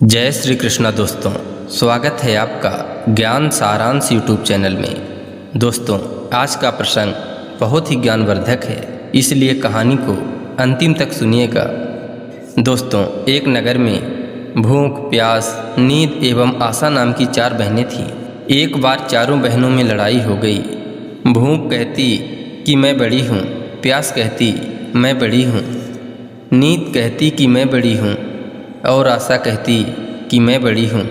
जय श्री कृष्णा दोस्तों, स्वागत है आपका ज्ञान सारांश यूट्यूब चैनल में। दोस्तों, आज का प्रसंग बहुत ही ज्ञानवर्धक है, इसलिए कहानी को अंतिम तक सुनिएगा। दोस्तों, एक नगर में भूख, प्यास, नींद एवं आशा नाम की 4 बहनें थीं। एक बार चारों बहनों में लड़ाई हो गई। भूख कहती कि मैं बड़ी हूँ, प्यास कहती मैं बड़ी हूँ, नींद कहती कि मैं बड़ी हूँ और आशा कहती कि मैं बड़ी हूँ।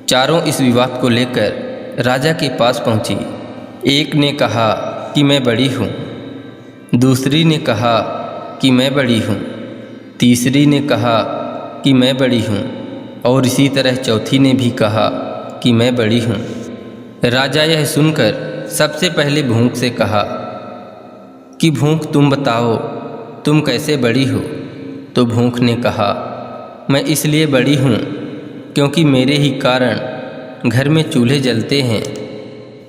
चारों इस विवाद को लेकर राजा के पास पहुँची। एक ने कहा कि मैं बड़ी हूँ, दूसरी ने कहा कि मैं बड़ी हूँ, तीसरी ने कहा कि मैं बड़ी हूँ और इसी तरह चौथी ने भी कहा कि मैं बड़ी हूँ। राजा यह सुनकर सबसे पहले भूख से कहा कि भूख, तुम बताओ, तुम कैसे बड़ी हो? तो भूख ने कहा, मैं इसलिए बड़ी हूँ क्योंकि मेरे ही कारण घर में चूल्हे जलते हैं,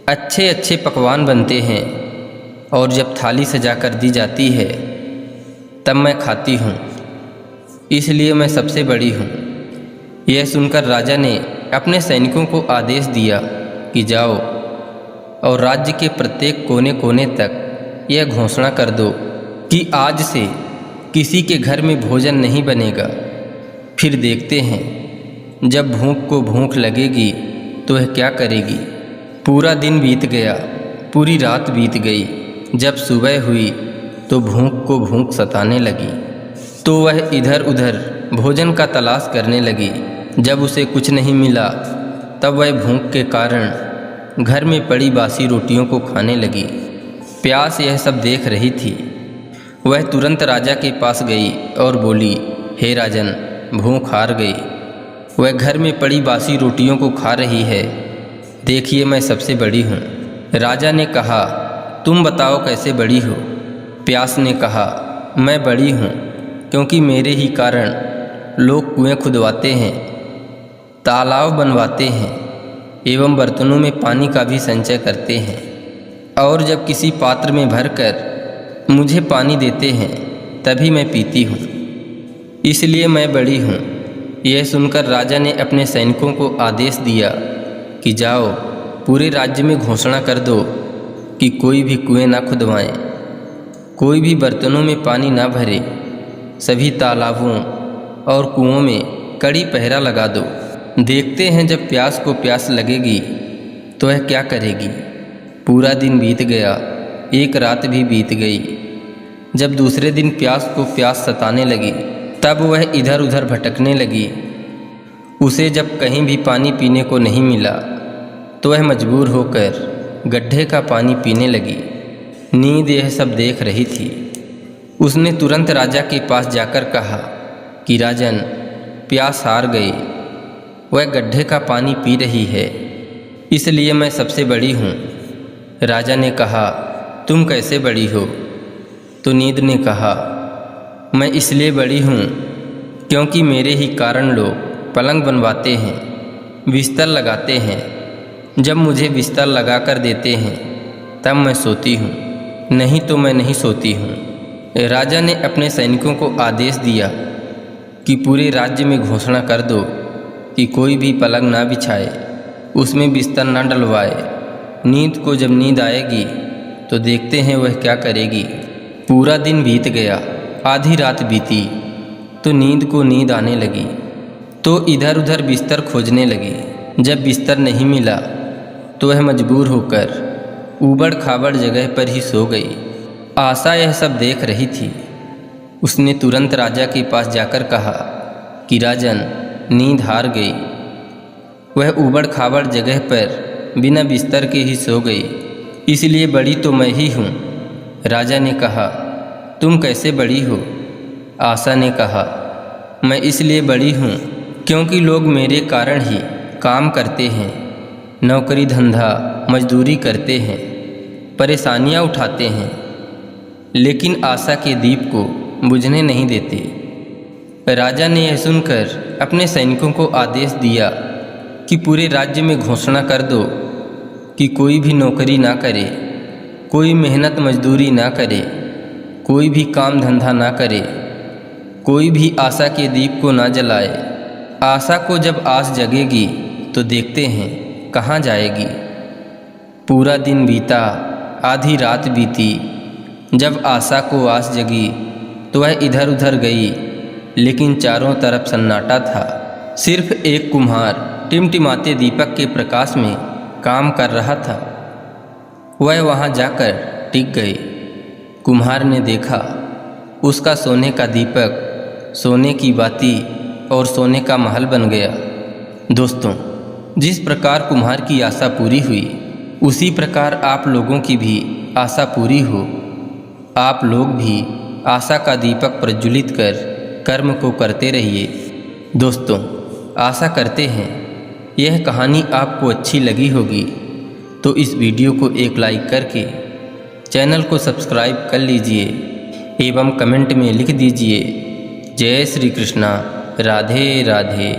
अच्छे अच्छे पकवान बनते हैं और जब थाली सजा कर दी जाती है तब मैं खाती हूँ, इसलिए मैं सबसे बड़ी हूँ। यह सुनकर राजा ने अपने सैनिकों को आदेश दिया कि जाओ और राज्य के प्रत्येक कोने कोने तक यह घोषणा कर दो कि आज से किसी के घर में भोजन नहीं बनेगा। फिर देखते हैं जब भूख को भूख लगेगी तो वह क्या करेगी। पूरा दिन बीत गया, पूरी रात बीत गई। जब सुबह हुई तो भूख को भूख सताने लगी, तो वह इधर उधर भोजन का तलाश करने लगी। जब उसे कुछ नहीं मिला तब वह भूख के कारण घर में पड़ी बासी रोटियों को खाने लगी। प्यास यह सब देख रही थी। वह तुरंत राजा के पास गई और बोली, हे राजन, भूख हार गई। वह घर में पड़ी बासी रोटियों को खा रही है। देखिए, मैं सबसे बड़ी हूँ। राजा ने कहा, तुम बताओ कैसे बड़ी हो? प्यास ने कहा, मैं बड़ी हूँ क्योंकि मेरे ही कारण लोग कुएं खुदवाते हैं, तालाब बनवाते हैं एवं बर्तनों में पानी का भी संचय करते हैं, और जब किसी पात्र में भरकर मुझे पानी देते हैं तभी मैं पीती हूँ, इसलिए मैं बड़ी हूँ। यह सुनकर राजा ने अपने सैनिकों को आदेश दिया कि जाओ, पूरे राज्य में घोषणा कर दो कि कोई भी कुएं ना खुदवाएं, कोई भी बर्तनों में पानी ना भरे, सभी तालाबों और कुओं में कड़ी पहरा लगा दो। देखते हैं जब प्यास को प्यास लगेगी तो वह क्या करेगी। पूरा दिन बीत गया, एक रात भी बीत गई। जब दूसरे दिन प्यास को प्यास सताने लगी तब वह इधर उधर भटकने लगी। उसे जब कहीं भी पानी पीने को नहीं मिला तो वह मजबूर होकर गड्ढे का पानी पीने लगी। नींद यह सब देख रही थी। उसने तुरंत राजा के पास जाकर कहा कि राजन, प्यास हार गई, वह गड्ढे का पानी पी रही है, इसलिए मैं सबसे बड़ी हूँ। राजा ने कहा, तुम कैसे बड़ी हो? तो नींद ने कहा, मैं इसलिए बड़ी हूँ क्योंकि मेरे ही कारण लोग पलंग बनवाते हैं, बिस्तर लगाते हैं। जब मुझे बिस्तर लगा कर देते हैं तब मैं सोती हूँ, नहीं तो मैं नहीं सोती हूँ। राजा ने अपने सैनिकों को आदेश दिया कि पूरे राज्य में घोषणा कर दो कि कोई भी पलंग ना बिछाए, उसमें बिस्तर ना डलवाए। नींद को जब नींद आएगी तो देखते हैं वह क्या करेगी। पूरा दिन बीत गया, आधी रात बीती तो नींद को नींद आने लगी, तो इधर उधर बिस्तर खोजने लगी। जब बिस्तर नहीं मिला तो वह मजबूर होकर ऊबड़ खाबड़ जगह पर ही सो गई। आशा यह सब देख रही थी। उसने तुरंत राजा के पास जाकर कहा कि राजन, नींद हार गई, वह ऊबड़ खाबड़ जगह पर बिना बिस्तर के ही सो गई, इसलिए बड़ी तो मैं ही हूँ। राजा ने कहा, तुम कैसे बड़ी हो? आशा ने कहा, मैं इसलिए बड़ी हूँ क्योंकि लोग मेरे कारण ही काम करते हैं, नौकरी धंधा मजदूरी करते हैं, परेशानियाँ उठाते हैं, लेकिन आशा के दीप को बुझने नहीं देते। राजा ने यह सुनकर अपने सैनिकों को आदेश दिया कि पूरे राज्य में घोषणा कर दो कि कोई भी नौकरी ना करे, कोई मेहनत मजदूरी ना करे, कोई भी काम धंधा ना करे, कोई भी आशा के दीप को ना जलाए, आशा को जब आस जगेगी तो देखते हैं कहाँ जाएगी। पूरा दिन बीता, आधी रात बीती, जब आशा को आस जगी तो वह इधर उधर गई, लेकिन चारों तरफ सन्नाटा था। सिर्फ एक कुम्हार टिमटिमाते दीपक के प्रकाश में काम कर रहा था। वह वहाँ जाकर टिक गई। कुम्हार ने देखा, उसका सोने का दीपक सोने की बाती और सोने का महल बन गया। दोस्तों, जिस प्रकार कुम्हार की आशा पूरी हुई, उसी प्रकार आप लोगों की भी आशा पूरी हो। आप लोग भी आशा का दीपक प्रज्वलित कर कर्म को करते रहिए। दोस्तों, आशा करते हैं यह कहानी आपको अच्छी लगी होगी, तो इस वीडियो को एक लाइक करके चैनल को सब्सक्राइब कर लीजिए एवं कमेंट में लिख दीजिए जय श्री कृष्णा, राधे राधे।